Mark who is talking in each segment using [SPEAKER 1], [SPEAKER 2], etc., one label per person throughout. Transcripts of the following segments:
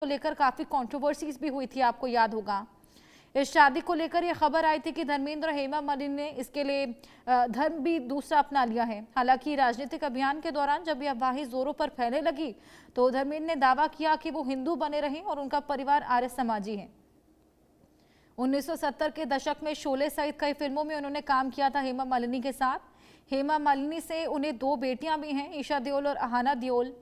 [SPEAKER 1] को लेकर काफी कंट्रोवर्सीज भी हुई थी, आपको याद होगा। इस शादी को लेकर यह खबर आई थी कि धर्मेंद्र और हेमा मालिनी ने इसके लिए धर्म भी दूसरा अपना लिया है। हालांकि राजनीतिक अभियान के दौरान जब यह अफवाहें जोरों पर फैलने लगी तो धर्मेंद्र ने दावा किया कि वो हिंदू बने रहें और उनका परिवार आर्य समाजी है। 1970 के दशक में शोले सहित कई फिल्मों में उन्होंने काम किया था हेमा मालिनी के साथ। हेमा मालिनी से उन्हें 2 बेटियां भी हैं, ईशा देओल और अहाना देओल।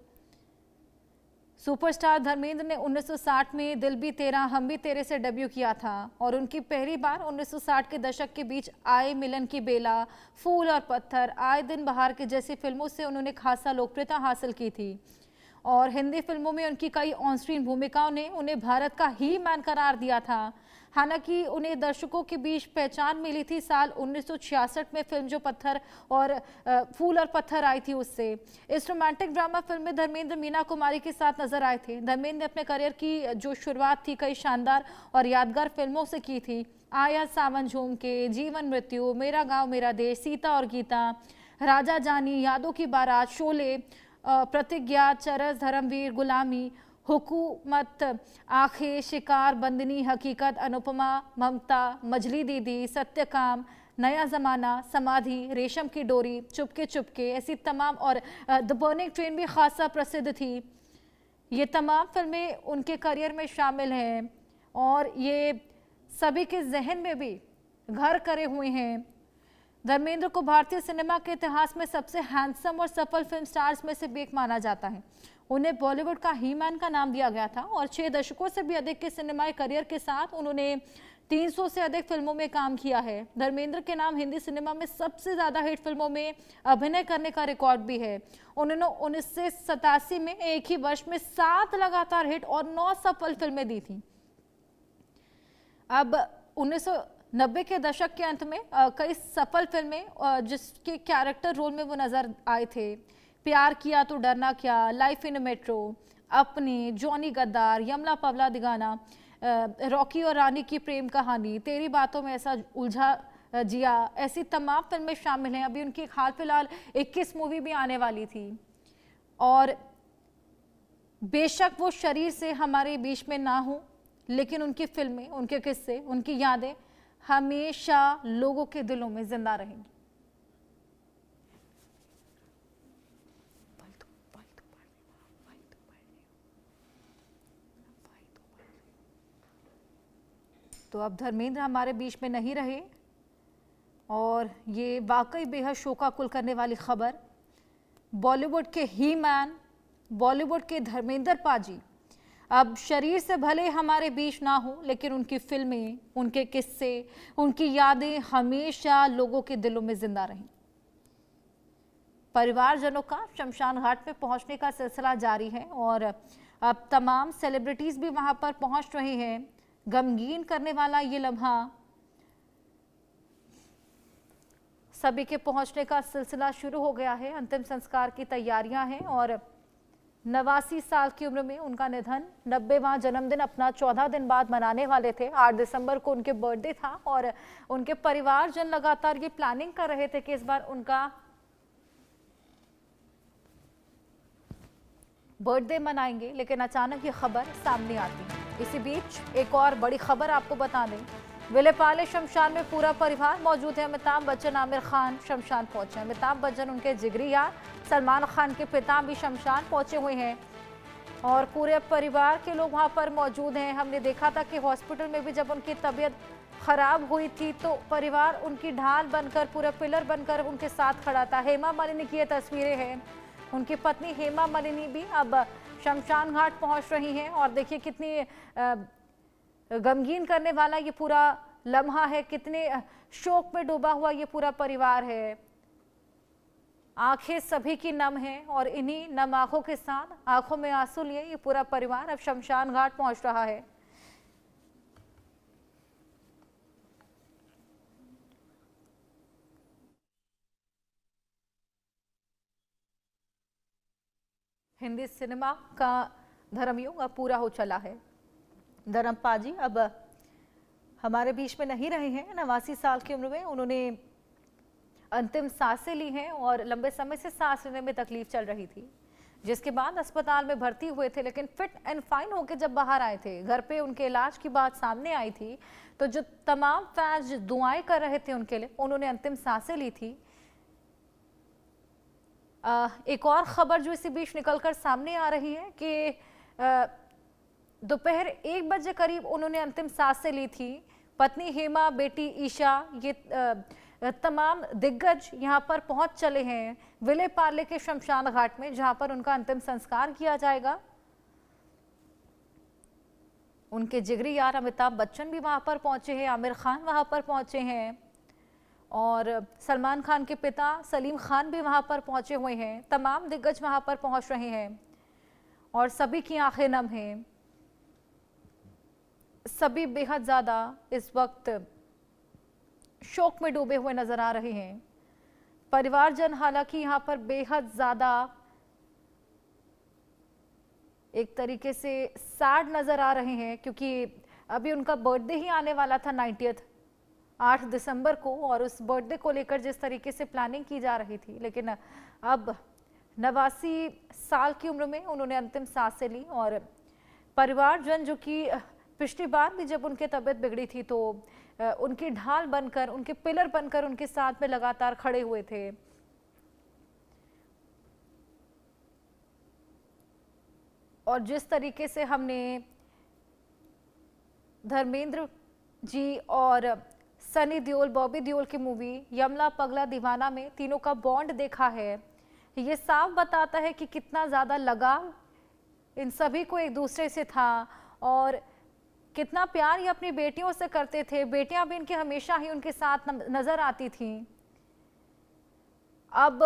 [SPEAKER 1] सुपरस्टार धर्मेंद्र ने 1960 में दिल भी तेरा हम भी तेरे से डेब्यू किया था और उनकी पहली बार 1960 के दशक के बीच आए मिलन की बेला, फूल और पत्थर, आए दिन बहार के जैसी फिल्मों से उन्होंने खासा लोकप्रियता हासिल की थी। और हिंदी फिल्मों में उनकी कई ऑन स्क्रीन भूमिकाओं ने उन्हें भारत का ही मैन करार दिया था। हालांकि उन्हें दर्शकों के बीच पहचान मिली थी साल 1966 में फिल्म जो पत्थर और फूल और पत्थर आई थी उससे। इस रोमांटिक ड्रामा फिल्म में धर्मेंद्र मीना कुमारी के साथ नजर आए थे। धर्मेंद्र ने अपने करियर की जो शुरुआत थी कई शानदार और यादगार फिल्मों से की थी। आया सावन झूम के, जीवन मृत्यु, मेरा गाँव मेरा देश, सीता और गीता, राजा जानी, यादों की बारात, शोले, प्रतिज्ञा, चरस, धर्मवीर, गुलामी, हुकूमत, आंखें, शिकार, बंदनी, हकीकत, अनुपमा, ममता, मजली दीदी, सत्यकाम, नया जमाना, समाधि, रेशम की डोरी, चुपके चुपके, ऐसी तमाम, और द बर्निंग ट्रेन भी खासा प्रसिद्ध थी। ये तमाम फिल्में उनके करियर में शामिल हैं और ये सभी के जहन में भी घर करे हुए हैं। धर्मेंद्र को भारतीय सिनेमा के इतिहास में सबसे हैंडसम और सफल फिल्म स्टार्स में से एक माना जाता है। उन्हें बॉलीवुड का ही मैन का नाम दिया गया था और 6 दशकों से भी अधिक के सिनेमाई करियर के साथ उन्होंने 300 से अधिक फिल्मों में काम किया है। धर्मेंद्र के नाम हिंदी सिनेमा में सबसे ज्यादा हिट फिल्मों में अभिनय करने का रिकॉर्ड भी है। उन्होंने 1987 में एक ही वर्ष में 7 लगातार हिट और 9 सफल फिल्में दी थी। अब 1990 के दशक के अंत में कई सफल फिल्में जिसके कैरेक्टर रोल में वो नजर आए थे। प्यार किया तो डरना क्या, लाइफ इन मेट्रो, अपनी, जॉनी गद्दार, यमला पवला दिगाना, रॉकी और रानी की प्रेम कहानी, तेरी बातों में ऐसा उलझा जिया, ऐसी तमाम फिल्में शामिल हैं। अभी उनकी हाल फिलहाल 21 मूवी भी आने वाली थी। और बेशक वो शरीर से हमारे बीच में ना हो, लेकिन उनकी फिल्में, उनके किस्से, उनकी यादें हमेशा लोगों के दिलों में जिंदा रहेंगी। तो अब धर्मेंद्र हमारे बीच में नहीं रहे और ये वाकई बेहद शोकाकुल करने वाली खबर। बॉलीवुड के ही मैन, बॉलीवुड के धर्मेंद्र पाजी अब शरीर से भले हमारे बीच ना हो, लेकिन उनकी फिल्में, उनके किस्से, उनकी यादें हमेशा लोगों के दिलों में जिंदा रहें। परिवारजनों का शमशान घाट में पहुंचने का सिलसिला जारी है और अब तमाम सेलिब्रिटीज भी वहां पर पहुंच रहे हैं। गमगीन करने वाला ये लम्हा, सभी के पहुंचने का सिलसिला शुरू हो गया है। अंतिम संस्कार की तैयारियां हैं और 89 साल की उम्र में उनका निधन। 90वां जन्मदिन अपना 14 दिन बाद मनाने वाले थे। 8 दिसंबर को उनके बर्थडे था और उनके परिवारजन लगातार ये प्लानिंग कर रहे थे कि इस बार उनका बर्थडे मनाएंगे, लेकिन अचानक ये खबर सामने आती है। इसी बीच एक और बड़ी खबर आपको बता दें, विलेपाले शमशान में पूरा परिवार मौजूद है। अमिताभ बच्चन, आमिर खान शमशान पहुंचे। अमिताभ बच्चन उनके जिगरी यार सलमान खान के पिता भी शमशान पहुंचे हुए हैं और पूरे परिवार के लोग वहां पर मौजूद हैं। हमने देखा था कि हॉस्पिटल में भी जब उनकी तबीयत खराब हुई थी तो परिवार उनकी ढाल बनकर, पूरा पिलर बनकर उनके साथ खड़ा था। हेमा मालिनी की ये तस्वीरें हैं। उनकी पत्नी हेमा मालिनी भी अब शमशान घाट पहुंच रही हैं और देखिए कितनी गमगीन करने वाला ये पूरा लम्हा है, कितने शोक में डूबा हुआ ये पूरा परिवार है। आंखें सभी की नम हैं और इन्हीं नम आंखों के साथ, आंखों में आंसू लिए ये पूरा परिवार अब शमशान घाट पहुंच रहा है। हिंदी सिनेमा का धर्मयुग अब पूरा हो चला है। धर्म पाजी अब हमारे बीच में नहीं रहे हैं। 89 साल की उम्र में उन्होंने अंतिम सांसें ली हैं और लंबे समय से सांस लेने में तकलीफ चल रही थी। जिसके बाद अस्पताल में भर्ती हुए थे, लेकिन फिट एंड फाइन होकर जब बाहर आए थे, घर पे उनके इलाज की बात सामने आई थी, तो जो तमाम फैंस दुआएं कर रहे थे उनके लिए, उन्होंने अंतिम सांसें ली थी। एक और खबर जो इसी बीच निकलकर सामने आ रही है कि दोपहर 1 बजे करीब उन्होंने अंतिम सांसें ली थी। पत्नी हेमा, बेटी ईशा, ये तमाम दिग्गज यहाँ पर पहुंच चले हैं विले पार्ले के शमशान घाट में, जहां पर उनका अंतिम संस्कार किया जाएगा। उनके जिगरी यार अमिताभ बच्चन भी वहां पर पहुंचे हैं, आमिर खान वहां पर पहुंचे हैं और सलमान खान के पिता सलीम खान भी वहां पर पहुंचे हुए हैं। तमाम दिग्गज वहां पर पहुंच रहे हैं और सभी की आंखें नम हैं। सभी बेहद ज़्यादा इस वक्त शोक में डूबे हुए नजर आ रहे हैं। परिवारजन हालांकि यहाँ पर बेहद ज़्यादा एक तरीके से सैड नजर आ रहे हैं, क्योंकि अभी उनका बर्थडे ही आने वाला था 90th 8 दिसंबर को, और उस बर्थडे को लेकर जिस तरीके से प्लानिंग की जा रही थी, लेकिन अब 89 साल की उम्र में उन्होंने अंतिम सांसें ली। और परिवारजन जो कि पिछली बार भी जब उनकी तबीयत बिगड़ी थी तो उनकी ढाल बनकर, उनके पिलर बनकर उनके साथ में लगातार खड़े हुए थे। और जिस तरीके से हमने धर्मेंद्र जी और सनी देओल, बॉबी देओल की मूवी यमला पगला दीवाना में तीनों का बॉन्ड देखा है, ये साफ बताता है कि कितना ज़्यादा लगाव इन सभी को एक दूसरे से था और कितना प्यार ये अपनी बेटियों से करते थे। बेटियां भी इनके हमेशा ही उनके साथ नजर आती थी। अब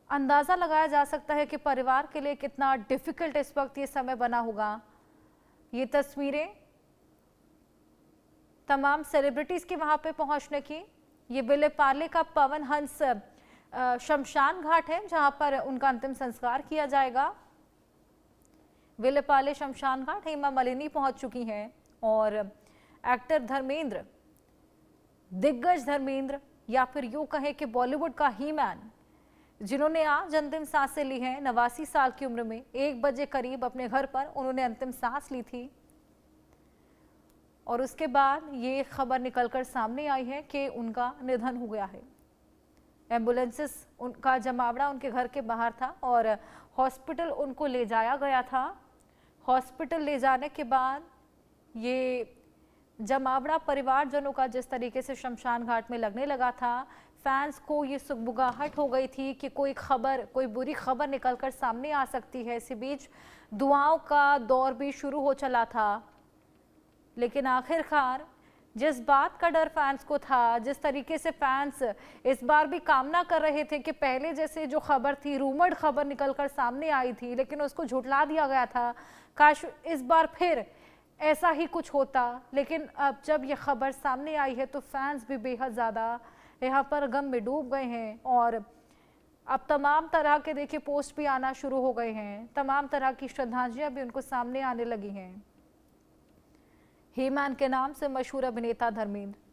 [SPEAKER 1] अंदाजा लगाया जा सकता है कि परिवार के लिए कितना डिफिकल्ट इस वक्त ये समय बना होगा। ये तस्वीरें तमाम सेलिब्रिटीज के वहां पे पहुंचने की, ये विले पार्ले का पवन हंस शमशान घाट है जहां पर उनका अंतिम संस्कार किया जाएगा। विले पार्ले शमशान घाट हेमा मालिनी पहुंच चुकी हैं और एक्टर धर्मेंद्र, दिग्गज धर्मेंद्र, या फिर यूं कहें कि बॉलीवुड का ही मैन, जिन्होंने आज अंतिम सांसें ली हैं 89 साल की उम्र में, 1 बजे करीब अपने घर पर उन्होंने अंतिम सांस ली थी। और उसके बाद ये खबर निकलकर सामने आई है कि उनका निधन हो गया है। एम्बुलेंसेस उनका जमावड़ा उनके घर के बाहर था और हॉस्पिटल उनको ले जाया गया था। हॉस्पिटल ले जाने के बाद ये जमावड़ा परिवारजनों का जिस तरीके से शमशान घाट में लगने लगा था, फैंस को ये सुगबुगाहट हो गई थी कि कोई खबर, कोई बुरी खबर निकलकर सामने आ सकती है। इसी बीच दुआओं का दौर भी शुरू हो चला था, लेकिन आखिरकार जिस बात का डर फैंस को था, जिस तरीके से फैंस इस बार भी कामना कर रहे थे कि पहले जैसे जो खबर थी, रूमर्ड खबर निकलकर सामने आई थी लेकिन उसको झुठला दिया गया था, काश इस बार फिर ऐसा ही कुछ होता। लेकिन अब जब ये खबर सामने आई है तो फैंस भी बेहद ज़्यादा यहाँ पर गम में डूब गए हैं और अब तमाम तरह के देखिए पोस्ट भी आना शुरू हो गए हैं, तमाम तरह की श्रद्धांजलियाँ भी उनको सामने आने लगी हैं। ही मैन के नाम से मशहूर अभिनेता धर्मेंद्र।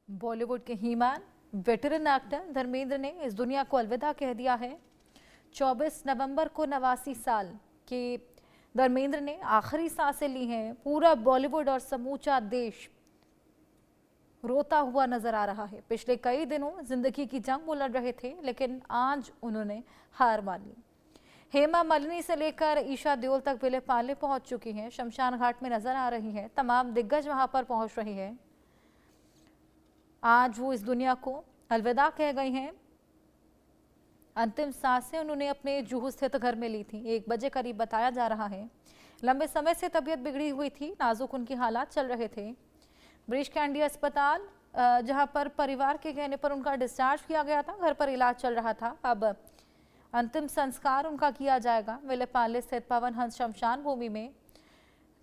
[SPEAKER 1] बॉलीवुड के ही मैन, वेटरन एक्टर धर्मेंद्र ने इस दुनिया को अलविदा कह दिया है। 24 नवंबर को 89 साल के धर्मेंद्र ने आखिरी सांसें ली हैं। पूरा बॉलीवुड और समूचा देश रोता हुआ नजर आ रहा है। पिछले कई दिनों जिंदगी की जंग वो लड़ रहे थे, लेकिन आज उन्होंने हार मान ली। हेमा मालिनी से लेकर ईशा देओल तक विले पार्ले पहुंच चुकी हैं, शमशान घाट में नजर आ रही हैं। तमाम दिग्गज वहां पर पहुंच रहे हैं। आज वो इस दुनिया को अलविदा कह गई हैं। अंतिम सांसें उन्होंने अपने जुहू स्थित घर में ली थी। 1 बजे करीब बताया जा रहा है। लंबे समय से तबीयत बिगड़ी हुई थी, नाजुक उनकी हालात चल रहे थे। ब्रीच कैंडी अस्पताल जहां पर परिवार के कहने पर उनका डिस्चार्ज किया गया था, घर पर इलाज चल रहा था। अब अंतिम संस्कार उनका किया जाएगा विलेपार्ले स्थित पवन हंस शमशान भूमि में।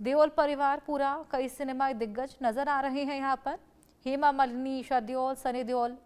[SPEAKER 1] देओल परिवार पूरा, कई सिनेमा दिग्गज नजर आ रहे हैं यहाँ पर। हेमा मालिनी, ईशा देओल, सनी देओल,